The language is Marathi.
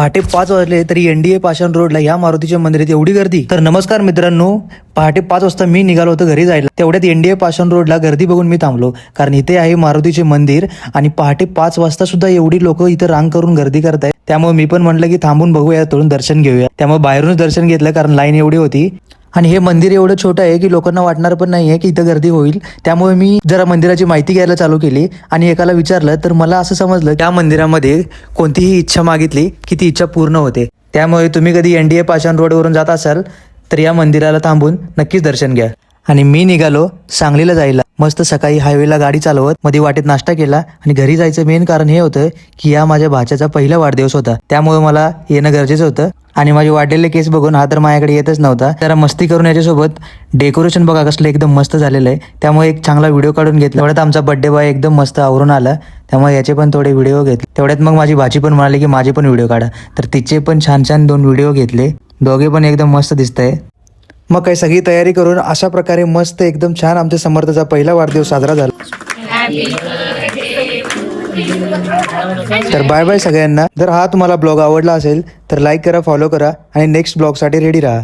पहाटे 5 वाजले तरी NDA पाषाण रोडला या मारुतीच्या मंदिरात एवढी गर्दी. तर नमस्कार मित्रांनो, पहाटे 5 वाजता मी निघालो होतो घरी जायला. तेवढ्यात NDA पाषाण रोडला गर्दी बघून मी थांबलो, कारण इथे आहे मारुतीचे मंदिर आणि पहाटे 5 वाजता सुद्धा एवढी लोक इथे रांग करून गर्दी करतायत. त्यामुळे मी पण म्हटलं की थांबून बघूया, थोडं दर्शन घेऊया. त्यामुळे बाहेरूनच दर्शन घेतलं, कारण लाईन एवढी होती. आणि हे मंदिर एवढं छोटं आहे की लोकांना वाटणार पण नाहीये की इथं गर्दी होईल. त्यामुळे मी जरा मंदिराची माहिती घ्यायला चालू केली आणि एकाला विचारलं तर मला असं समजलं त्या मंदिरामध्ये कोणतीही इच्छा मागितली की ती इच्छा पूर्ण होते. त्यामुळे तुम्ही कधी NDA पाषाण रोडवरून जात असाल तर या मंदिराला थांबून नक्कीच दर्शन घ्या. आणि मी निघालो सांगलीला जायला. मस्त सकाळी हायवेला गाडी चालवत मध्ये वाटेत नाश्ता केला आणि घरी जायचं मेन कारण हे होतं की या माझ्या भाच्याचा पहिला वाढदिवस होता. त्यामुळे मला येणं गरजेचं होतं. आणि माझे वाढलेले केस बघून हा तर माझ्याकडे येतच नव्हता. जरा मस्ती करून याच्यासोबत डेकोरेशन बघा कसलं एकदम मस्त झालेलं आहे. त्यामुळे एक चांगला व्हिडिओ काढून घेतला. तेवढ्यात आमचा बर्थडे बॉय एकदम मस्त आवरून आला, त्यामुळे याचे पण थोडे व्हिडिओ घेतले. तेवढ्यात मग माझी भाची पण म्हणाली की माझे पण व्हिडिओ काढा, तर तिचे पण छान छान 2 व्हिडिओ घेतले. दोघे पण एकदम मस्त दिसतंय. मग काही सगळी तयारी करून अशा प्रकारे मस्त एकदम छान आमच्या समर्थाचा पहिला वाढदिवस साजरा झाला. तर बाय बाय सगळ्यांना. जर हा तुम्हाला ब्लॉग आवडला असेल तर लाईक करा, फॉलो करा आणि नेक्स्ट ब्लॉगसाठी रेडी राहा.